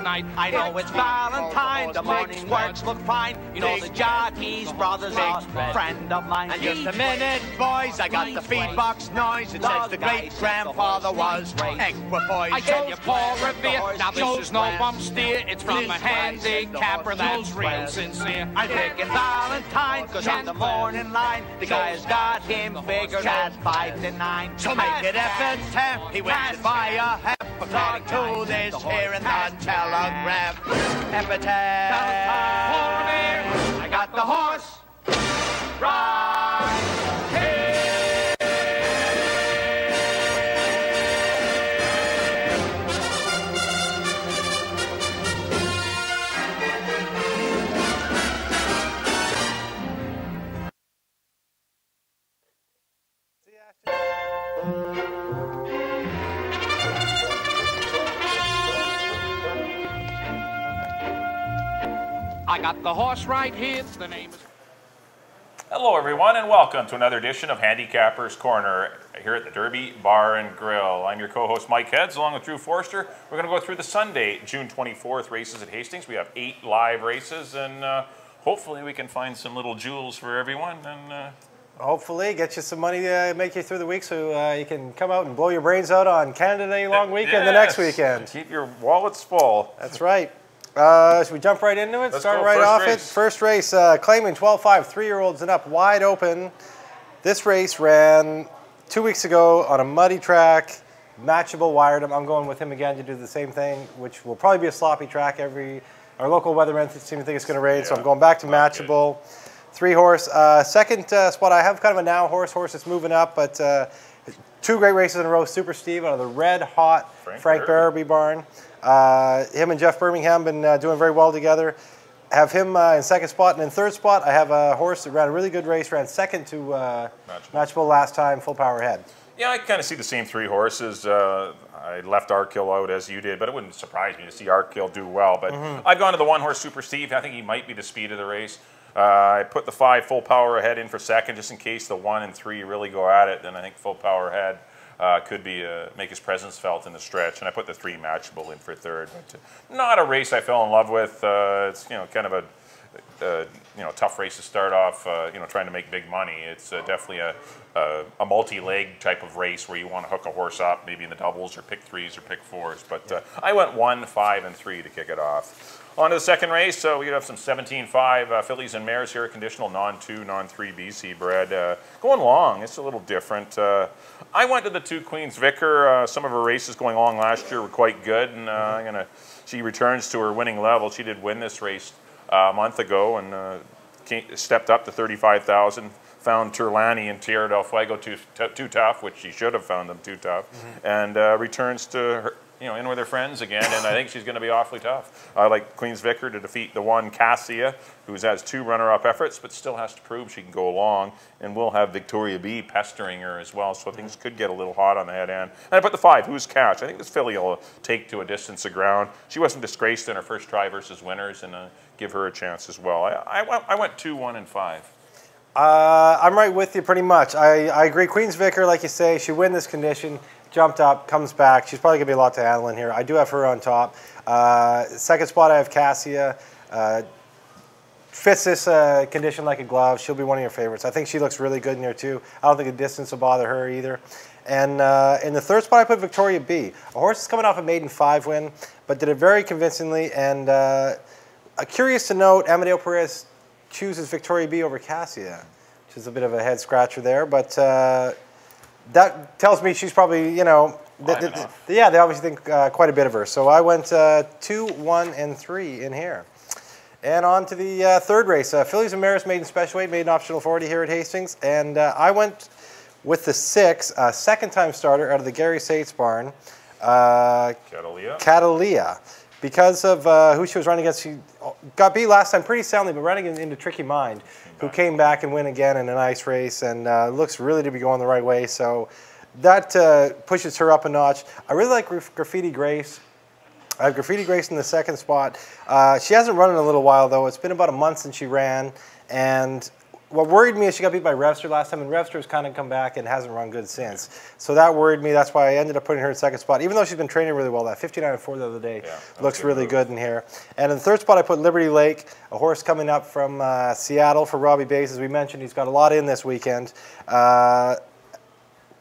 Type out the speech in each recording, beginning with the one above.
night. I know it's Valentine, the morning works look fine. You know the jockeys, brothers are a friend of mine. And just a minute, boys, I got the feedbox noise. It says the great-grandfather was equipoised. I told you, Paul Revere, now this is no bump steer. It's from a handicapper that's real sincere. I'm picking Valentine, cause on the morning line, the guy's got him figured at 5 to 9. So make it F10, he wins it by a half. According to this here in the telegram. F10. Paul Revere, I got the horse right here. I got the horse right here. The name is... Hello everyone and welcome to another edition of Handicappers Corner here at the Derby Bar and Grill. I'm your co-host Mike Heads along with Drew Forster. We're going to go through the Sunday, June 24th races at Hastings. We have 8 live races and hopefully we can find some little jewels for everyone. And hopefully get you some money to make you through the week so you can come out and blow your brains out on Canada Day long weekend the next weekend. Keep your wallets full. That's right. Should we jump right into it? Let's Start go. right off First it. First race, claiming 12-5, 3-year-olds and up, wide open. This race ran 2 weeks ago on a muddy track, matchable wired. I'm going with him again to do the same thing, which will probably be a sloppy track. Our local weathermen seem to think it's going to rain, so I'm going back to matchable. 3-horse. Second spot, I have kind of a now horse that's moving up, but 2 great races in a row. Super Steve out of the red hot Frank Barrowby barn. Him and Jeff Birmingham been doing very well together. Have him in second spot, and in third spot I have a horse that ran a really good race, ran second to matchable last time, full power ahead. Yeah, I kind of see the same 3 horses. I left Arkhill out as you did, but it wouldn't surprise me to see Arkhill do well. But I've gone to the 1-horse Super Steve. I think he might be the speed of the race. I put the 5 full power ahead in for second, just in case the 1 and 3 really go at it. Then I think full power ahead could be make his presence felt in the stretch, and I put the 3 matchable in for third. But, not a race I fell in love with. It's kind of a tough race to start off. Trying to make big money. It's definitely a multi-leg type of race where you want to hook a horse up, maybe in the doubles or pick 3s or pick 4s. But I went 1, 5, and 3 to kick it off. On to the second race, we have some 17-5 fillies and mares here, conditional non-2, non-3 BC bred. Going long, it's a little different. I went to the 2 Queen's Vicar. Some of her races going long last year were quite good, and she returns to her winning level. She did win this race a month ago and stepped up to 35,000. Found Turlani and Tierra del Fuego too tough, which she should have found them too tough, and returns to her, in with her friends again, and I think she's going to be awfully tough. I like Queen's Vicar to defeat the 1 Cassia, who has 2 runner-up efforts, but still has to prove she can go along, and we'll have Victoria B pestering her as well, so things could get a little hot on the head end. And I put the 5, Who's Catch. I think this filly will take to a distance of ground. She wasn't disgraced in her first try versus winners, and give her a chance as well. I went 2, 1, and 5. I'm right with you pretty much. I agree. Queen's Vicar, like you say, she win this condition, jumped up, comes back. She's probably going to be a lot to handle in here. I do have her on top. Second spot, I have Cassia. Fits this condition like a glove. She'll be one of your favorites. I think she looks really good in here too. I don't think the distance will bother her either. And in the third spot, I put Victoria B. A horse is coming off a maiden 5 win, but did it very convincingly. And curious to note, Amadeo Perez chooses Victoria B over Cassia, which is a bit of a head scratcher there. But that tells me she's probably, they obviously think quite a bit of her. So I went 2, 1, and 3 in here. And on to the third race. Fillies and Mares maiden special weight, maiden optional 40 here at Hastings. And I went with the 6, second-time starter out of the Gary Sates barn, Catalia. Because of who she was running against, she got beat last time pretty soundly, but running into Tricky Mind, who came back and win again in a nice race, and looks really to be going the right way. So that pushes her up a notch. I really like Graffiti Grace. I have Graffiti Grace in the second spot. She hasn't run in a little while, though. It's been about a month since she ran, and what worried me is she got beat by Revster last time, and Revster's kind of come back and hasn't run good since. So that worried me. That's why I ended up putting her in second spot, even though she's been training really well. That 59.4 the other day looks really good in here. And in the third spot, I put Liberty Lake, a horse coming up from Seattle for Robbie Bays. As we mentioned, he's got a lot in this weekend.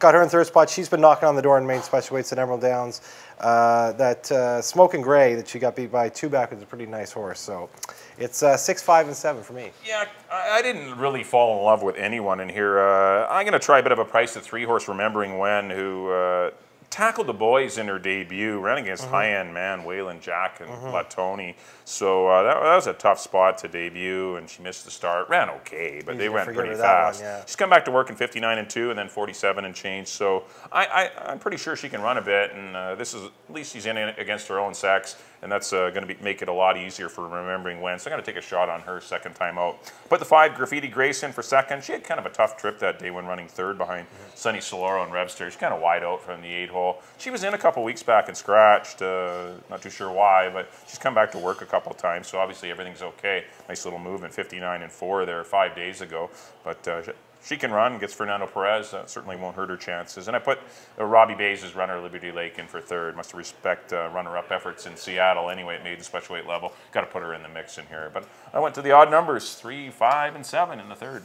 Got her in third spot. She's been knocking on the door in main special weights at Emerald Downs. That Smoking Gray that she got beat by two back was a pretty nice horse. So it's 6, 5, and 7 for me. Yeah, I didn't really fall in love with anyone in here. I'm going to try a bit of a price at 3-horse Remembering When, who tackled the boys in her debut, ran against high-end man Waylon Jack and Latoni. So that was a tough spot to debut, and she missed the start. Ran okay, but they went pretty fast. She's come back to work in 59.2 and then 47 and change. So I'm pretty sure she can run a bit, and this is at least she's in it against her own sex, and that's going to make it a lot easier for Remembering When. So I'm going to take a shot on her second time out. Put the 5 Graffiti Grace in for second. She had kind of a tough trip that day when running third behind Sunny Soloro and Revster. She's kind of wide out from the 8-hole. She was in a couple weeks back and scratched. Not too sure why, but she's come back to work a couple of times, so obviously everything's okay. Nice little move in 59.4 there 5 days ago. But she can run, gets Fernando Perez. Certainly won't hurt her chances. And I put Robbie Bays' runner, Liberty Lake, in for third. Must respect runner-up efforts in Seattle. Anyway, it made the special weight level. Got to put her in the mix in here. But I went to the odd numbers, 3, 5, and 7 in the third.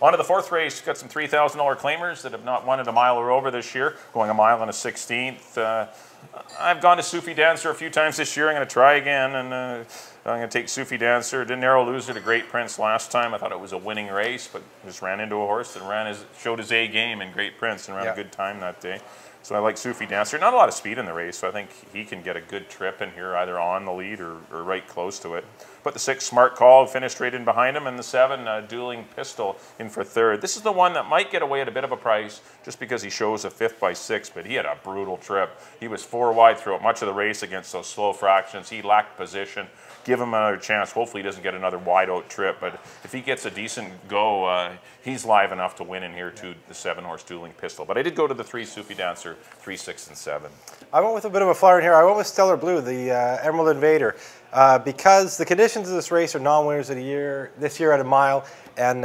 On to the fourth race. Got some $3,000 claimers that have not won it a mile or over this year, going a mile and a 16th. I've gone to Sufi Dancer a few times this year. I'm going to try again, and I'm going to take Sufi Dancer. Didn't narrow loser to Great Prince last time. I thought it was a winning race, but just ran into a horse that showed his A game in Great Prince and ran a good time that day. So I like Sufi Dancer. Not a lot of speed in the race, so I think he can get a good trip in here, either on the lead or right close to it. But the 6 Smart Call finished right in behind him, and the 7 Dueling Pistol in for third. This is the one that might get away at a bit of a price just because he shows a 5th by 6, but he had a brutal trip. He was 4 wide throughout much of the race against those slow fractions. He lacked position. Give him another chance. Hopefully he doesn't get another wide-out trip, but if he gets a decent go, he's live enough to win in here to the 7-horse Dueling Pistol. But I did go to the 3 Sufi Dancer, 3, 6, and 7. I went with a bit of a flyer in here. I went with Stellar Blue, the Emerald Invader, because the conditions of this race are non-winners of the year this year at a mile, and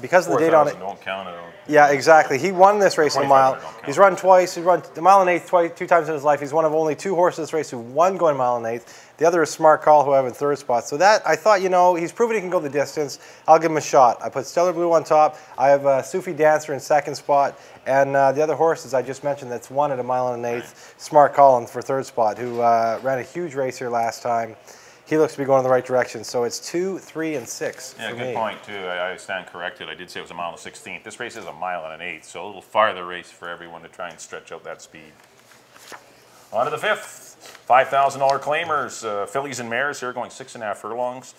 because of the date on it. Don't count it. Yeah, exactly. He won this race in a mile. He's run twice. He's run the mile and eighth 2 times in his life. He's one of only 2 horses in this race who won going a mile and eighth. The other is Smart Call, who I have in third spot. So that, I thought, he's proven he can go the distance. I'll give him a shot. I put Stellar Blue on top. I have Sufi Dancer in second spot. And the other horses I just mentioned that's won at a mile and an eighth, Smart Call for third spot, who ran a huge race here last time. He looks to be going in the right direction. So it's 2, 3, and 6 Yeah, for good me. point, too. I stand corrected. I did say it was a mile and a 16th. This race is a mile and an eighth, so a little farther race for everyone to try and stretch out that speed. On to the 5th. $5,000 claimers. Fillies and mares here going 6.5 furlongs.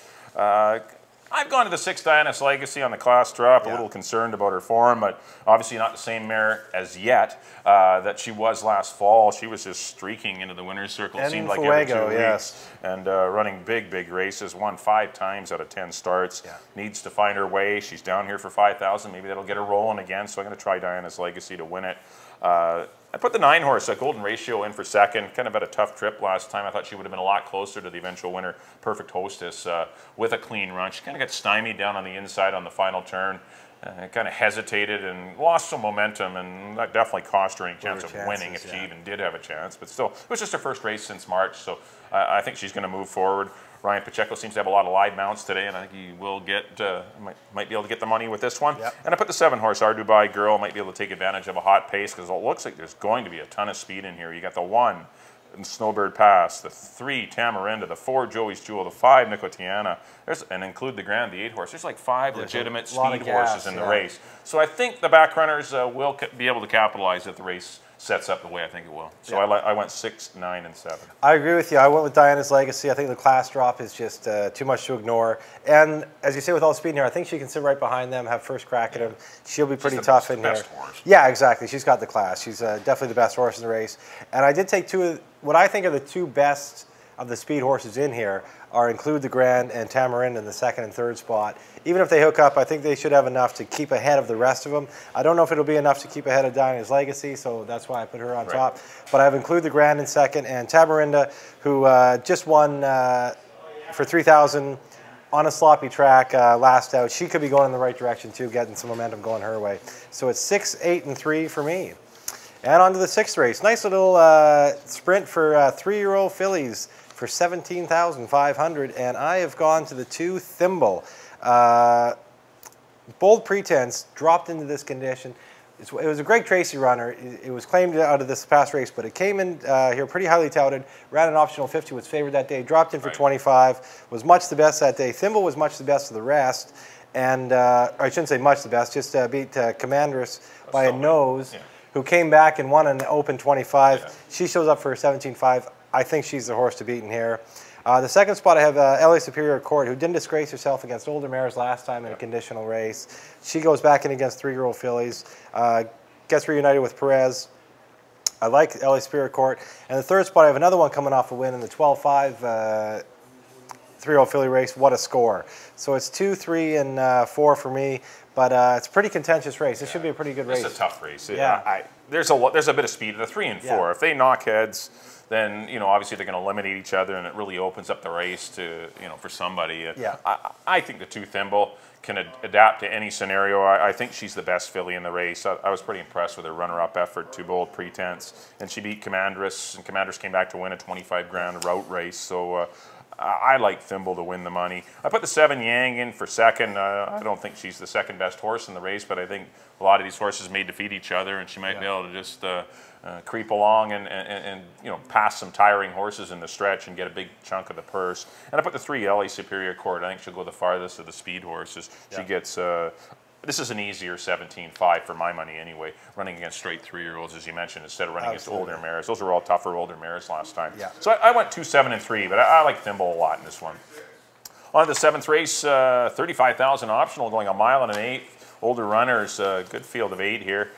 I've gone to the 6 Diana's Legacy on the class drop. A little concerned about her form, but obviously not the same mare as yet that she was last fall. She was just streaking into the winner's circle. It seemed like every 2 weeks. And running big races. Won 5 times out of 10 starts. Needs to find her way. She's down here for 5,000. Maybe that'll get her rolling again. So I'm going to try Diana's Legacy to win it. I put the 9-horse, Golden Ratio, in for second. Kind of had a tough trip last time. I thought she would have been a lot closer to the eventual winner, Perfect Hostess, with a clean run. She kind of got stymied down on the inside on the final turn. Kind of hesitated and lost some momentum, and that definitely cost her any chance of winning if she even did have a chance. But still, it was just her first race since March, so I think she's going to move forward. Ryan Pacheco seems to have a lot of live mounts today, and I think he will get might be able to get the money with this one. And I put the 7-horse Our Dubai Girl, might be able to take advantage of a hot pace because it looks like there's going to be a ton of speed in here. You got the 1 in Snowbird Pass, the 3 Tamarinda, the 4 Joey's Jewel, the 5 Nicotiana, and include the Grand, the 8-horse. There's like 5 legitimate speed horses in the race. So I think the back runners will be able to capitalize if the race sets up the way I think it will. So I went 6, 9, and 7. I agree with you. I went with Diana's Legacy. I think the class drop is just too much to ignore. And as you say, with all the speed in here, I think she can sit right behind them, have first crack at him. She'll be pretty tough in here. Horse. Yeah, exactly. She's got the class. She's definitely the best horse in the race. And I did take 2 of what I think are the 2 best of the speed horses in here are Include the Grand and Tamarin in the 2nd and 3rd spot. Even if they hook up, I think they should have enough to keep ahead of the rest of them. I don't know if it'll be enough to keep ahead of Diana's Legacy, so that's why I put her on top. But I have Include the Grand in 2nd, and Tamarinda, who just won for 3,000 on a sloppy track last out. She could be going in the right direction too, getting some momentum going her way. So it's 6, 8, and 3 for me. And on to the 6th race. Nice little sprint for 3-year-old fillies for $17,500, and I have gone to the 2 Thimble. Bold Pretense dropped into this condition. It was a Greg Tracy runner. It was claimed out of this past race, but it came in here pretty highly touted, ran an optional 50, was favored that day, dropped in for 25, was much the best that day. Thimble was much the best of the rest, and I shouldn't say much the best, just beat Commandress by a nose, who came back and won an open 25. She shows up for 17.5. I think she's the horse to beat in here. The second spot, I have LA Superior Court, who didn't disgrace herself against older mares last time in a conditional race. She goes back in against 3-year-old fillies, gets reunited with Perez. I like LA Superior Court. And the third spot, I have another one coming off a win in the 12-5 3-year-old filly race. What a score. So it's 2, 3, and 4 for me. But it's a pretty contentious race. This should be a pretty good race. It's a tough race. Yeah. There's a bit of speed. The 3 and 4. If they knock heads, then obviously they're going to eliminate each other, and it really opens up the race to for somebody. I think the 2 Thimble can adapt to any scenario. I think she's the best filly in the race. I was pretty impressed with her runner-up effort to Bold Pretense, and she beat Commandress, and Commandress came back to win a 25-grand route race. So I like Thimble to win the money. I put the 7 Yang in for second. I don't think she's the second best horse in the race, but I think a lot of these horses may defeat each other, and she might be able to just creep along and pass some tiring horses in the stretch and get a big chunk of the purse. And I put the 3 LA Superior Court. I think she'll go the farthest of the speed horses. She gets. This is an easier 17.5 for my money anyway, running against straight 3-year-olds, as you mentioned, instead of running against older mares. Those were all tougher older mares last time. So I went 2, 7, and 3, but I like Thimble a lot in this one. On to the 7th race, 35,000 optional, going a mile and an 1/8. Older runners, good field of 8 here.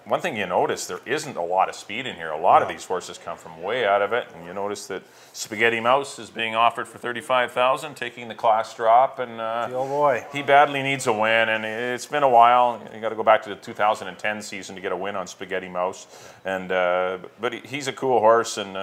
One thing you notice, there isn't a lot of speed in here. A lot of these horses come from way out of it, and you notice that Spaghetti Mouse is being offered for $35,000, taking the class drop, and oh boy, he badly needs a win, and it's been a while. You got to go back to the 2010 season to get a win on Spaghetti Mouse, and but he's a cool horse, and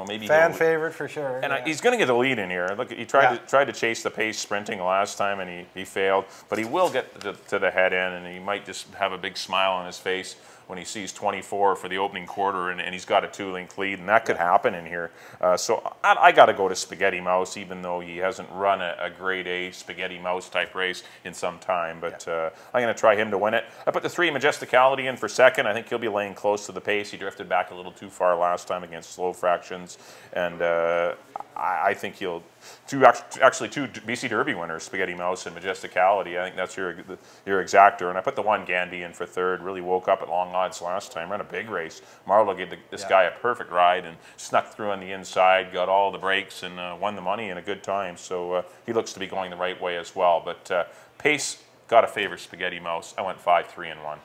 maybe fan favorite for sure. And he's going to get the lead in here. Look, he tried to chase the pace sprinting last time, and he failed, but he will get to the head end, and he might just have a big smile on his face when he sees 24 for the opening quarter, and he's got a 2-length lead, and that could happen in here. So I got to go to Spaghetti Mouse, even though he hasn't run a grade A Spaghetti Mouse type race in some time. But I'm going to try him to win it. I put the 3 Majesticality in for second. I think he'll be laying close to the pace. He drifted back a little too far last time against slow fractions, and I think he'll actually 2 BC Derby winners, Spaghetti Mouse and Majesticality. I think that's your exactor. And I put the 1 Gandy in for third. Really woke up at long odds last time. Ran a big race. Marlowe gave this guy a perfect ride and snuck through on the inside, got all the breaks, and won the money in a good time. So he looks to be going the right way as well. But pace, got to favor Spaghetti Mouse. I went 5, 3, and 1.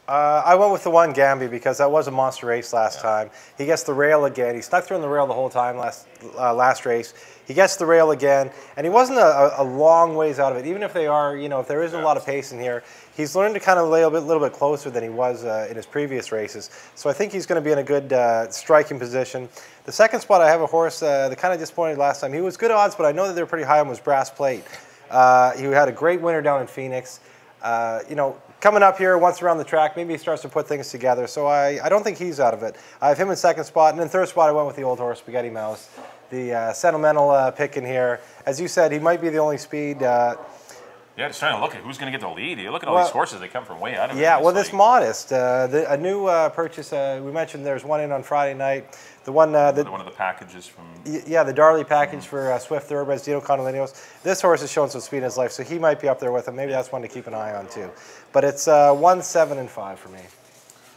I went with the 1 Gamby because that was a monster race last time. He gets the rail again. He snuck through on the rail the whole time last race. He gets the rail again, and he wasn't a long ways out of it. Even if they are, if there isn't a lot of pace in here, he's learned to kind of lay a little bit closer than he was in his previous races. So I think he's going to be in a good striking position. The second spot, I have a horse that kind of disappointed last time. He was good odds, but I know that they're pretty high on, was Brass Plate. He had a great winner down in Phoenix. Coming up here, once around the track, maybe he starts to put things together. So I don't think he's out of it. I have him in second spot. And in third spot, I went with the old horse, Spaghetti Mouse. The sentimental pick in here. As you said, he might be the only speed. Just trying to look at who's going to get the lead. You look at all these horses, they come from way out of it. Yeah, well, this Modest. A new purchase, we mentioned there's one in on Friday night. The one one of the packages from... Yeah, the Darley package for Swift Thoroughbreds, Dino Condolinos. This horse has shown some speed in his life, so he might be up there with him. Maybe that's one to keep an eye on, too. But it's 1, 7, and 5 for me.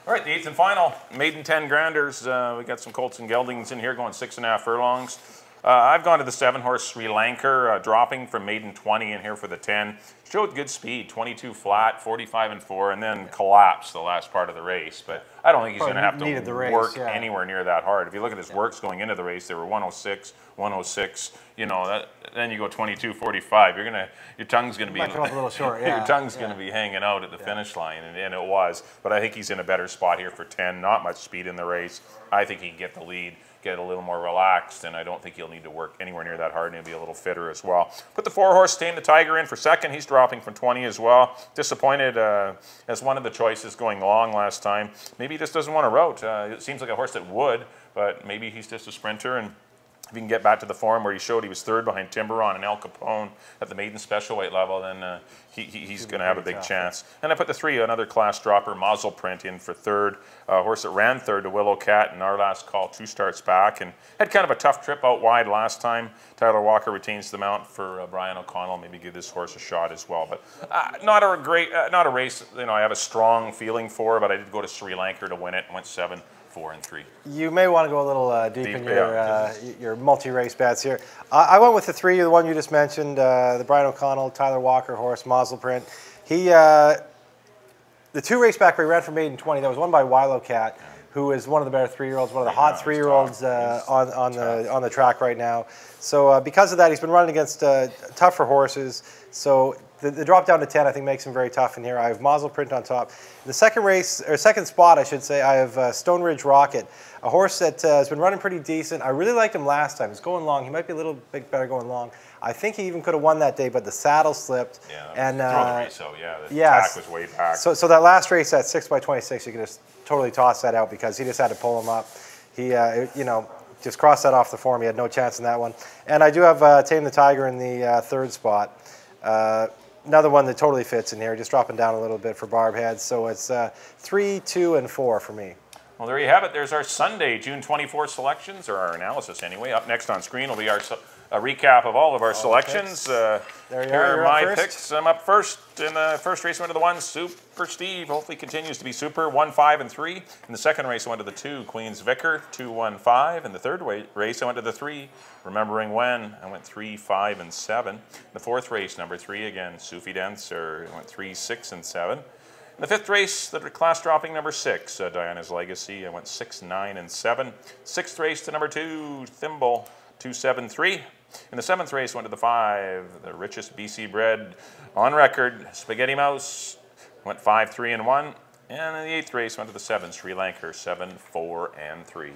All right, the 8th and final, maiden 10 granders. We got some Colts and Geldings in here going 6.5 furlongs. I've gone to the 7-horse Sri Lanka, dropping from maiden 20 in here for the 10. Showed good speed, 22 flat, 45 and 4, and then collapsed the last part of the race. But I don't think he's going to have to work anywhere near that hard. If you look at his works going into the race, they were 106, 106. Then you go 22, 45. Your tongue's going to be come up a little short. Your tongue's going to be hanging out at the finish line, and it was. But I think he's in a better spot here for 10. Not much speed in the race. I think he can get the lead. get a little more relaxed, and I don't think he'll need to work anywhere near that hard, and he'll be a little fitter as well. Put the 4-horse Tame the Tiger in for second. He's dropping from 20 as well. Disappointed as one of the choices going long last time. Maybe he just doesn't want to route. It seems like a horse that would, but maybe he's just a sprinter, and if he can get back to the form where he showed he was third behind Timberon and El Capone at the maiden special weight level, then he's going to have a big chance. And I put the 3, another class dropper, Muzzle Print, in for third. A horse that ran third to Willow Cat in our last call, 2 starts back, and had kind of a tough trip out wide last time. Tyler Walker retains the mount for Brian O'Connell. Maybe give this horse a shot as well. But not a race. I have a strong feeling for, but I did go to Sri Lanka to win it. Went 7, 4, and 3. You may want to go a little deep in your multi-race bets here. I went with the 3, the one you just mentioned, the Brian O'Connell, Tyler Walker horse, Muzzle Print. The 2 race back where he ran for maiden 20, that was won by Willow Cat, who is one of the better 3-year-olds, one of the hot 3-year-olds on the track right now. So because of that, he's been running against tougher horses. So the drop down to 10, I think, makes him very tough in here. I have Muzzle Print on top. In the second spot, I should say, I have Stone Ridge Rocket, a horse that has been running pretty decent. I really liked him last time. He's going long. He might be a little bit better going long. I think he even could have won that day, but the saddle slipped. Yeah, and the race, so the attack was way back. So that last race at 6x26, you could just totally toss that out because he just had to pull him up. He, just crossed that off the form. He had no chance in that one. And I do have Tame the Tiger in the 3rd spot. Another one that totally fits in here, just dropping down a little bit for Barb Heads. So it's 3, 2, and 4 for me. Well, there you have it. There's our Sunday, June 24 selections, or our analysis anyway. Up next on screen will be a recap of all of our selections. There you Here are my picks. I'm up first in the first race. I went to the 1, Super Steve. Hopefully continues to be super. 1, 5, and 3. In the second race, I went to the 2, Queen's Vicar. 2, 1, 5. In the third race, I went to the 3, Remembering When. I went 3, 5, and 7. In the fourth race, number 3 again, Sufi Dancer. I went 3, 6, and 7. In the fifth race, the class dropping number 6, Diana's Legacy. I went 6, 9, and 7. Sixth race to number 2, Thimble. 2, 7, 3. In the seventh race, went to the 5, the richest BC bred on record, Spaghetti Mouse. Went 5, 3, and 1. And in the 8th race, went to the 7, Sri Lanka, 7, 4, and 3.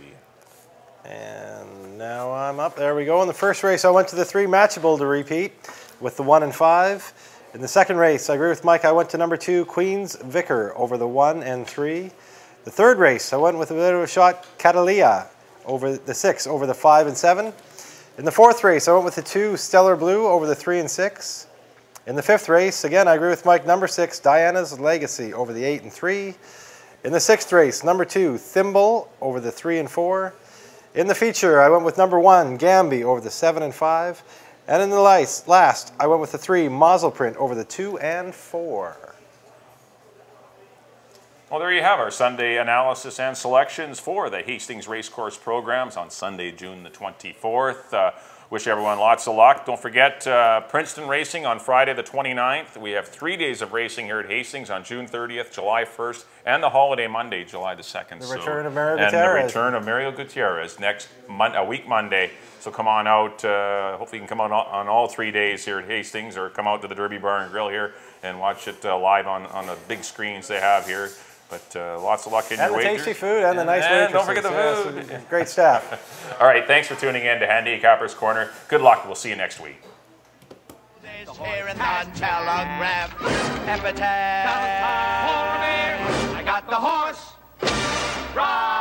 And now I'm up. There we go. In the first race, I went to the 3, Matchable to repeat with the 1 and 5. In the second race, I agree with Mike. I went to number 2, Queen's Vicar over the 1 and 3. The third race, I went with a bit of a shot, Catalia over the 6 over the 5 and 7. In the fourth race, I went with the 2, Stellar Blue over the 3 and 6. In the fifth race, again, I agree with Mike, number 6, Diana's Legacy over the 8 and 3. In the sixth race, number 2, Thimble over the 3 and 4. In the feature, I went with number 1, Gamby over the 7 and 5. And in the last, I went with the 3, Muzzle Print over the 2 and 4. Well, there you have our Sunday analysis and selections for the Hastings Racecourse programs on Sunday, June the 24th. Wish everyone lots of luck. Don't forget Princeton Racing on Friday the 29th. We have 3 days of racing here at Hastings on June 30th, July 1st, and the holiday Monday, July the 2nd. The return of Mario Gutierrez. And the return of Mario Gutierrez next week Monday. So come on out. Hopefully you can come out on all 3 days here at Hastings, or come out to the Derby Bar and Grill here and watch it live on the big screens they have here. But lots of luck in your wagers. And the tasty food and the nice waitresses. Don't forget the food. Yes, great staff. All right, thanks for tuning in to Handicappers Corner. Good luck. We'll see you next week. Here in the telegram, epitaph. I got the horse. Right.